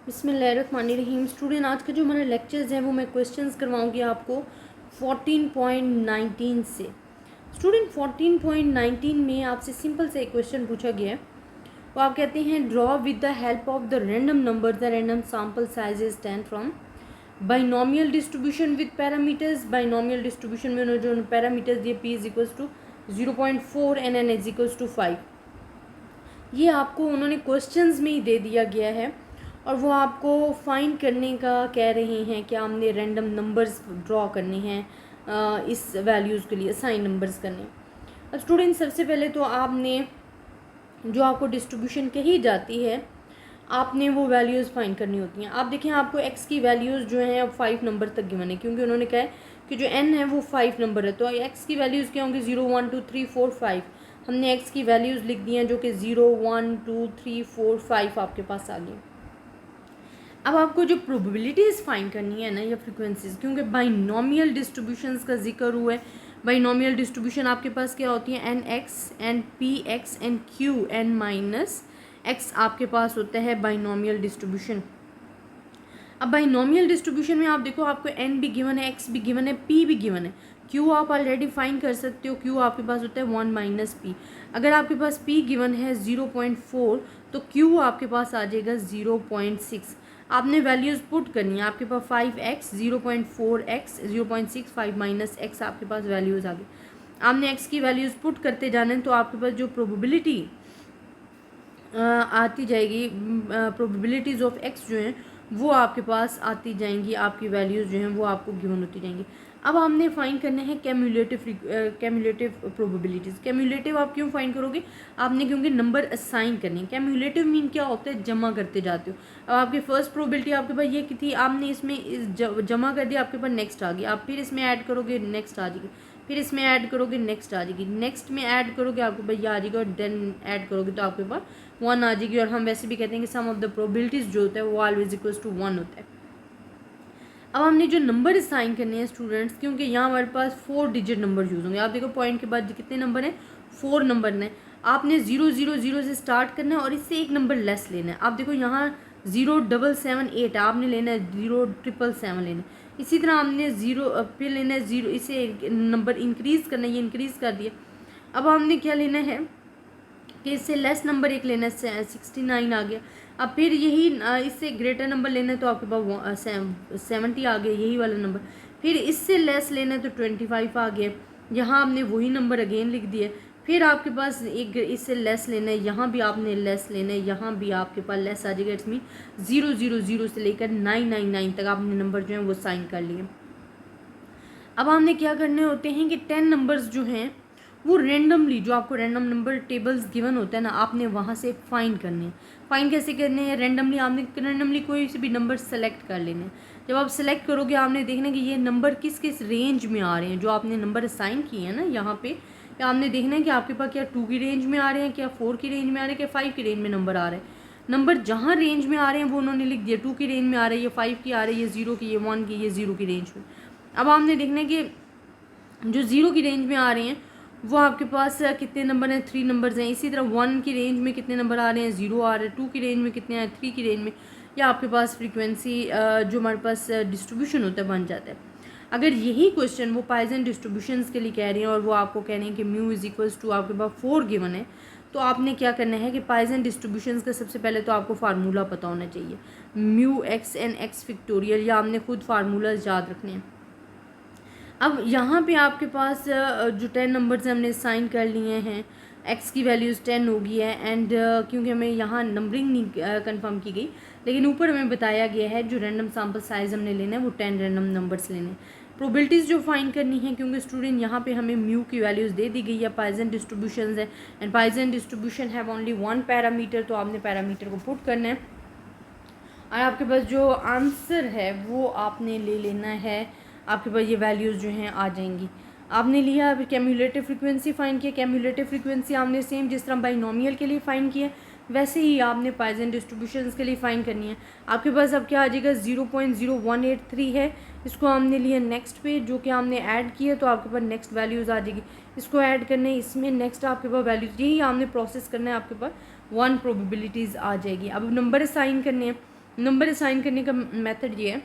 बिस्मिल्लाहिर्रहमानिर्रहीम। स्टूडेंट, आज का जो हमारा लेक्चर्स है वो मैं क्वेश्चंस करवाऊंगी आपको 14.19 से। स्टूडेंट, 14.19 में आपसे सिंपल से एक क्वेश्चन पूछा गया है। वो आप कहते हैं draw with the help of the random number the random sample size is 10 from binomial distribution with parameters. Binomial distribution में उन्होंने जो पैरामीटर्स दिए p is equals to 0.4 and n is equals to 5। ये आपको उन्होंने क्वेश्चंस में ही दे दिया गया है और वो आपको फाइंड करने का कह रहे हैं कि हमने रैंडम नंबर्स ड्रॉ करने हैं इस वैल्यूज़ के लिए असाइन नंबर्स करने। अब स्टूडेंट, सबसे पहले तो आपने जो आपको डिस्ट्रीब्यूशन कही जाती है आपने वो वैल्यूज़ फाइंड करनी होती हैं। आप देखें, आपको x की वैल्यूज़ जो हैं अब 5 नंबर तक गिवन है, क्योंकि उन्होंने कहा है कि जो n है वो 5 नंबर है। तो x की वैल्यूज़ क्या होंगी? 0 1 2 3 4 5। हमने x की वैल्यूज़ लिख दी हैं जो कि 0 1 2 3 4 5 आपके पास आ गई। अब आपको जो प्रोबेबिलिटीज़ फाइंड करनी है ना, या फ्रीक्वेंसीज, क्योंकि बाइनोमियल डिस्ट्रीब्यूशंस का जिक्र हुआ है। बाइनोमियल डिस्ट्रीब्यूशन आपके पास क्या होती है? N x n p x n q n minus x आपके पास होता है बाइनोमियल डिस्ट्रीब्यूशन। अब बाइनोमियल डिस्ट्रीब्यूशन में आप देखो, आपको एन भी गिवन है, एक्स भी गिवन है, पी भी गिवन है। क्यू आप ऑलरेडी फाइंड कर सकते हो, क्यू आपके पास होता है 1 माइनस पी। अगर आपके पास पी गिवन है 0.4 तो क्यू आपके पास आ जाएगा 0.6। आपने वैल्यूज़ पुट करनी है। आपके पास 5x 0.4x 0.6 5 माइनस एक्स आपके पास वैल्यूज़ आ गई। आपने एक्स की वैल्यूज़ पुट करते जाना है तो आपके पास जो प्रोबेबिलिटी आती जाएगी, प्रोबेबिलिटीज़ ऑफ एक्स जो हैं वो आपके पास आती जाएंगी, आपकी वैल्यूज़ जो हैं वो आपको गिवन होती जाएंगी। अब हमने फाइंड करना है कैम्युलेटिव प्रोबेबिलिटीज़। कैम्युलेटिव आप क्यों फाइंड करोगे? आपने क्योंकि नंबर असाइन करने हैं। कैम्युलेटिव मीन क्या होता है? जमा करते जाते हो। अब आपकी फर्स्ट प्रोबेबिलिटी आपके पास ये थी, आपने इसमें जमा कर दिया, आपके पास नेक्स्ट आ गई। आप फिर इसमें ऐड करोगे, नेक्स्ट आ जाएगी, फिर इसमें ऐड करोगे, नेक्स्ट आ जाएगी, नेक्स्ट में ऐड करोगे आपके पास ये आ जाएगी, और देन ऐड करोगे तो आपके पास 1 आ जाएगी। और हम वैसे भी कहते हैं कि सम ऑफ द प्रोबेबिलिटीज़ जो होता है वो ऑलवेज इक्वल्स टू 1 होता है। अब हमने जो नंबर असाइन करने हैं स्टूडेंट्स, क्योंकि यहाँ हमारे पास 4 डिजिट नंबर यूज़ होंगे। आप देखो पॉइंट के बाद कितने नंबर हैं? 4 नंबर हैं। आपने 0 0 0 से स्टार्ट करना है और इससे एक नंबर लेस लेना है। आप देखो यहाँ 0 7 7 8 है, आपने लेना है 0 7 7 लेना है। इसी तरह हमने 0 फिर लेना है 0, इसे नंबर इंक्रीज़ करना है, ये इंक्रीज़ कर दिया। अब हमने क्या लेना है कि इससे लेस नंबर एक लेना है, 69 आ गया। अब फिर यही इससे ग्रेटर नंबर लेना है तो आपके पास 70 आ गया, यही वाला नंबर। फिर इससे लेस लेना है तो 25 आ गया। यहाँ आपने वही नंबर अगेन लिख दिया। फिर आपके पास एक इससे लेस लेना है, यहाँ भी आपने लेस लेना है, यहाँ भी आपके पास लेस आ जाएगा। इट्स मीन 0 0 0 से लेकर 999 तक आपने नंबर जो है वो साइन कर लिए। अब हमने क्या करने होते हैं कि 10 नंबर्स जो हैं वो रेंडमली, जो आपको रैंडम नंबर टेबल्स गिवन होता है ना, आपने वहाँ से फाइंड करने हैं। फाइंड कैसे करने हैं? रेंडमली आपने रैंडमली कोई से भी नंबर सेलेक्ट कर लेने हैं। जब आप सेलेक्ट करोगे आपने देखना कि ये नंबर किस किस रेंज में आ रहे हैं। जो आपने नंबर असाइन किए हैं ना यहाँ पे, आपने देखना है कि आपके पास क्या 2 की रेंज में आ रहे हैं, क्या 4 की रेंज में आ रहे हैं, क्या 5 की रेंज में नंबर आ रहे हैं। नंबर जहाँ रेंज में आ रहे हैं वो उन्होंने लिख दिया। 2 की रेंज में आ रही है, 5 की आ रही है, 0 की, ये 1 की, ये 0 की रेंज में। अब आपने देखना है कि जो 0 की रेंज में आ रहे हैं वो आपके पास कितने नंबर हैं? 3 नंबर्स हैं। इसी तरह 1 की रेंज में कितने नंबर आ रहे हैं? 0 आ रहे हैं। 2 की रेंज में कितने हैं? 3 की रेंज में। या आपके पास फ्रीक्वेंसी जो हमारे पास डिस्ट्रीब्यूशन होता है बन जाता है। अगर यही क्वेश्चन वो पाइजन डिस्ट्रीब्यूशंस के लिए कह रही हैं और वो आपको कह रहे हैं कि म्यू इज इक्वल्स टू आपके पास 4 गिवन है, तो आपने क्या करना है कि पाइजन डिस्ट्रीब्यूशंस का सबसे पहले तो आपको फार्मूला पता होना चाहिए, mu x n x factorial, या आपने खुद फार्मूलाज याद रखने हैं। अब यहाँ पे आपके पास जो 10 नंबर्स हमने साइन कर लिए हैं, x की वैल्यूज़ 10 होगी है। एंड क्योंकि हमें यहाँ नंबरिंग नहीं कंफर्म की गई, लेकिन ऊपर हमें बताया गया है जो रैंडम सैम्पल साइज़ हमने लेना है वो 10 रैंडम नंबर्स लेने हैं। प्रोबेबिलिटीज़ जो फाइंड करनी है, क्योंकि स्टूडेंट यहाँ पे हमें म्यू की वैल्यूज़ दे दी गई है, पाइजन डिस्ट्रीब्यूशन है, and pigeon distribution have only 1 parameter, तो आपने पैरामीटर को पुट करना है और आपके पास जो आंसर है वो आपने ले लेना है। आपके पास ये वैल्यूज़ जो हैं आ जाएंगी। आपने लिया, अब कैम्युलेटिव फ्रीक्वेंसी फाइंड किया। कैम्युलेटिव फ्रीक्वेंसी आपने सेम जिस तरह बाइनोमियल के लिए फाइंड किया वैसे ही आपने पाइजन डिस्ट्रीब्यूशंस के लिए फाइंड करनी है। आपके पास अब क्या आ जाएगा? 0.0183 है। इसको हमने लिया नेक्स्ट पे, जो कि हमने ऐड किया, तो आपके पास नेक्स्ट वैल्यूज़ आ जाएगी। इसको ऐड करने, इसमें नेक्स्ट आपके पास वैल्यूज़, यही आपने प्रोसेस करना है, आपके पास 1 प्रोबेबिलिटीज़ आ जाएगी। अब नंबर असाइन करने हैं, नंबर असाइन करने का मेथड ये है,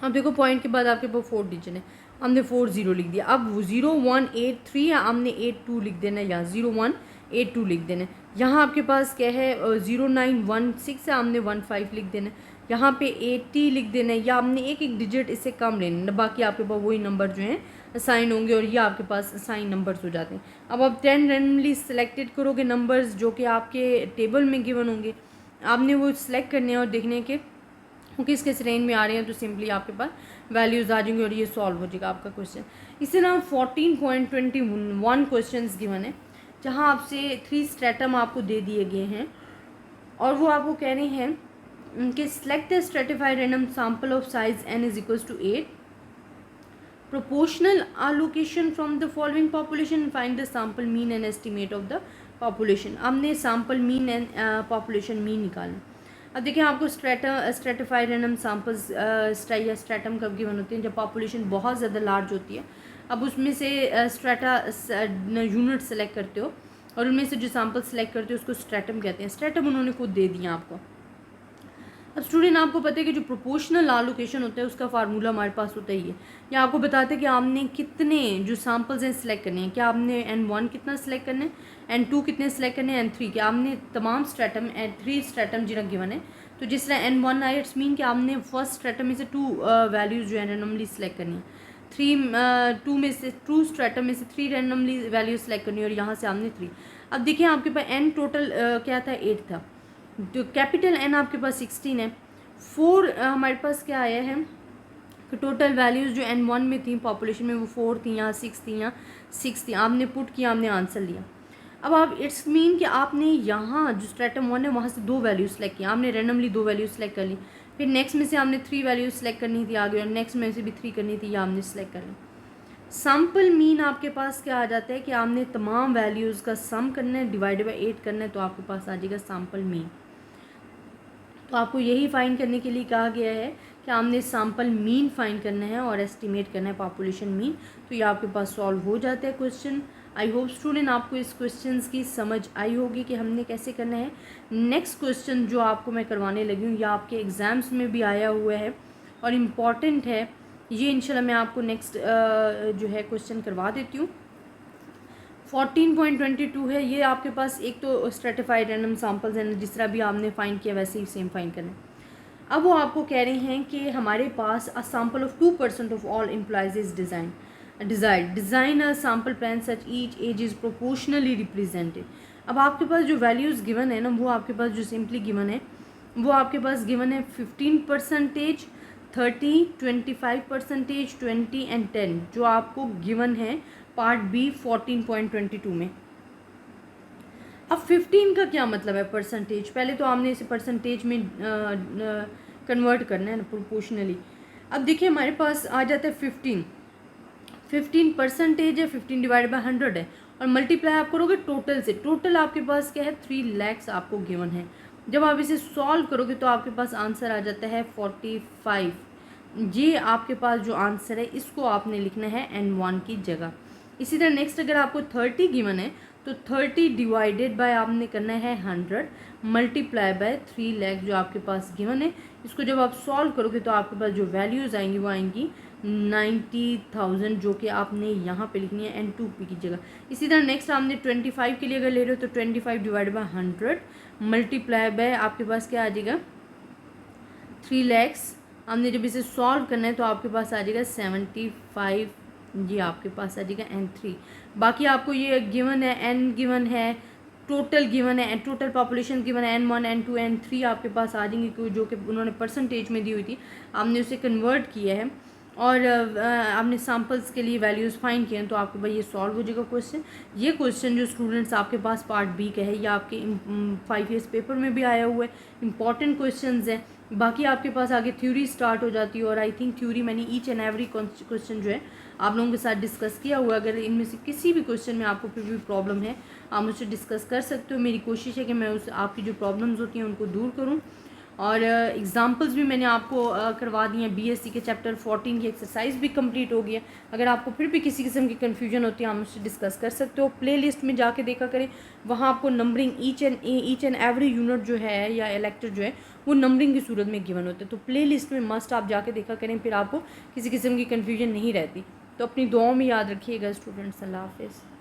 अब देखो पॉइंट के बाद आपके पास 4 डिजिट है, हमने 4 0 लिख दिया। अब 0 1 8 3 है, हमने 8 2 लिख देना है, यहाँ 0 1 8 2 लिख देना है। यहाँ आपके पास क्या है 0 9 1 6 है, हमने 1 5 लिख देना है। यहाँ पे 80 लिख देना है, या हमने एक एक डिजिट इससे कम लेना है, बाकी आपके पास वही नंबर जो हैं असाइन होंगे और ये आपके पास असाइन नंबर्स हो जाते हैं। अब आप 10 रैंडमली सिलेक्टेड करोगे नंबर्स जो कि आपके टेबल में गिवन होंगे, आपने वो सिलेक्ट करने हैं और देखने के किस किस रेंज में आ रहे हैं, तो सिंपली आपके पास वैल्यूज़ आ जाएंगे और ये सॉल्व हो जाएगा आपका क्वेश्चन। इसी तरह 14.21 क्वेश्चन गिवन है, जहाँ आपसे 3 स्ट्रेटम आपको दे दिए गए हैं और वो आपको कह रहे हैं कि select the stratified random sample of size n is equals to 8, proportional allocation from the following population and find the sample mean and estimate of the population। हमने sample mean and population mean निकालना। अब देखिए आपको stratified random samples या stratum कब given होते हैं, जब पॉपुलेशन बहुत ज़्यादा लार्ज होती है। अब उसमें से स्ट्रेटा यूनिट सेलेक्ट करते हो और उनमें से जो सैम्पल सेलेक्ट करते हो उसको स्ट्रेटम कहते हैं। स्ट्रेटम उन्होंने खुद दे दिया आपको। अब स्टूडेंट आपको पता है कि जो प्रोपोर्शनल एलोकेशन होता है उसका फार्मूला हमारे पास होता ही है। या आपको बताते हैं कि आपने कितने जो सैम्पल्स हैं सिलेक्ट करने हैं, क्या आपने N1 कितना सिलेक्ट करना है, N2 कितने सिलेक्ट करने हैं, N3 क्या आपने तमाम स्ट्रेटम 3 स्ट्रेटम जिन्हें गिवन है। तो जिस तरह N1 आया इट्स मीन कि आपने फर्स्ट स्ट्रेटम में से 2 वैल्यूज़ जो है रैंडमली सिलेक्ट करनी है, 2 स्ट्रेटम में से 3 रैंडमली वैल्यूज सेलेक्ट करनी है और यहाँ से आपने 3। अब देखिए आपके पास N टोटल क्या था 8 था, तो कैपिटल N आपके पास 16 है। 4 हमारे पास क्या आया है कि टोटल वैल्यूज़ जो N1 में थी पॉपुलेशन में वो 4 थी, यहाँ 6 थी, यहाँ 6 थी। आपने पुट किया, आपने आंसर लिया। अब आप इट्स मीन कि आपने यहाँ जो स्ट्रेटम 1 है वहाँ से 2 वैल्यूज सेलेक्ट किया, आपने रैंडमली 2 वैल्यूज सेलेक्ट कर ली। फिर नेक्स्ट में से आपने 3 वैल्यूज सेलेक्ट करनी थी आगे, और नेक्स्ट में से भी 3 करनी थी, या आपने सेलेक्ट कर ली। सैम्पल मीन आपके पास क्या आ जाता है कि आपने तमाम वैल्यूज़ का सम करना है, डिवाइडेड बाई 8 करना है, तो आपके पास आ जाएगा सैम्पल मीन। तो आपको यही फाइंड करने के लिए कहा गया है कि आपने सैम्पल मीन फाइंड करना है और एस्टिमेट करना है पॉपुलेशन मीन। तो ये आपके पास सॉल्व हो जाता है क्वेश्चन। आई होप स्टूडेंट आपको इस क्वेश्चन की समझ आई होगी कि हमने कैसे करना है। नेक्स्ट क्वेश्चन जो आपको मैं करवाने लगी हूँ, यह आपके एग्ज़ाम्स में भी आया हुआ है और इम्पॉर्टेंट है, ये इंशाल्लाह मैं आपको नेक्स्ट जो है क्वेश्चन करवा देती हूँ। 14.22 है, ये आपके पास एक तो स्ट्रेटिफाइड रैंडम सैम्पल्स हैं, जिस तरह भी आपने फाइंड किया वैसे ही सेम फाइंड करना है। अब वो आपको कह रहे हैं कि हमारे पास a sample of 2% of all employees is design a sample plan such each age is proportionally represented. अब आपके पास जो वैल्यूज़ गिवन है ना, वो आपके पास जो सिंपली गिवन है वो आपके पास गिवन है 15%, 30, 25%, 20 एंड 10, जो आपको गिवन है पार्ट बी 14.22 में। अब 15 का क्या मतलब है परसेंटेज, पहले तो हमने इसे परसेंटेज में कन्वर्ट करना है ना प्रोपोर्शनली। अब देखिए हमारे पास आ जाता है 15 परसेंटेज है, 15 डिवाइड बाई 100 है, और मल्टीप्लाई आप करोगे टोटल से। टोटल आपके पास क्या है 3 lakhs आपको गिवन है। जब आप इसे सॉल्व करोगे तो आपके पास आंसर आ जाता है 45। ये आपके पास जो आंसर है इसको आपने लिखना है N1 की जगह। इसी तरह नेक्स्ट अगर आपको 30 गिवन है तो 30 डिवाइडेड बाय आपने करना है 100 मल्टीप्लाई बाय 3 लाख जो आपके पास गिवन है। इसको जब आप सॉल्व करोगे तो आपके पास जो वैल्यूज़ आएंगी वो आएंगी 90,000, जो कि आपने यहाँ पे लिखनी है N2P की जगह। इसी तरह नेक्स्ट आपने 25 के लिए अगर ले रहे हो तो 25 डिवाइड बाय 100 मल्टीप्लाई बाय आपके पास क्या आ जाएगा 3 lakhs। हमने जब इसे सॉल्व करना है तो आपके पास आ जाएगा 75, ये आपके पास आ जाएगा N3। बाकी आपको ये गिवन है N गिवन है, टोटल गिवन है, टोटल पॉपुलेशन गिवन है N1, N2, N3 आपके पास आ जाएंगे, जो कि उन्होंने परसेंटेज में दी हुई थी, आपने उसे कन्वर्ट किया है और आपने सैम्पल्स के लिए वैल्यूज़ फाइंड किए हैं, तो आपके पास ये सॉल्व हो जाएगा क्वेश्चन। ये क्वेश्चन जो स्टूडेंट्स आपके पास पार्ट बी का है, या आपके 5 ईयर्स पेपर में भी आया हुआ है, इंपॉर्टेंट क्वेश्चन हैं। बाकी आपके पास आगे थ्योरी स्टार्ट हो जाती है, और आई थिंक थ्योरी मैंने ईच एंड एवरी क्वेश्चन जो है आप लोगों के साथ डिस्कस किया हुआ है। अगर इनमें से किसी भी क्वेश्चन में आपको फिर भी प्रॉब्लम है आप मुझसे डिस्कस कर सकते हो। मेरी कोशिश है कि मैं उस आपकी जो प्रॉब्लम्स होती हैं उनको दूर करूँ और एग्ज़ाम्पल्स भी मैंने आपको करवा दी हैं। बीएससी के चैप्टर 14 की एक्सरसाइज भी कंप्लीट हो गई है। अगर आपको फिर भी किसी किस्म की कन्फ्यूजन होती है आप मुझसे डिस्कस कर सकते हो। प्लेलिस्ट में जाके देखा करें, वहाँ आपको numbering each and every unit जो है या लेक्चर जो है वो नंबरिंग की सूरत में गिवन होते हैं। तो प्लेलिस्ट में मस्ट आप जाके देखा करें, फिर आपको किसी किस्म की कन्फ्यूजन नहीं रहती। तो अपनी दुआओं में याद रखिएगा स्टूडेंट्स। अल्लाह हाफिज़।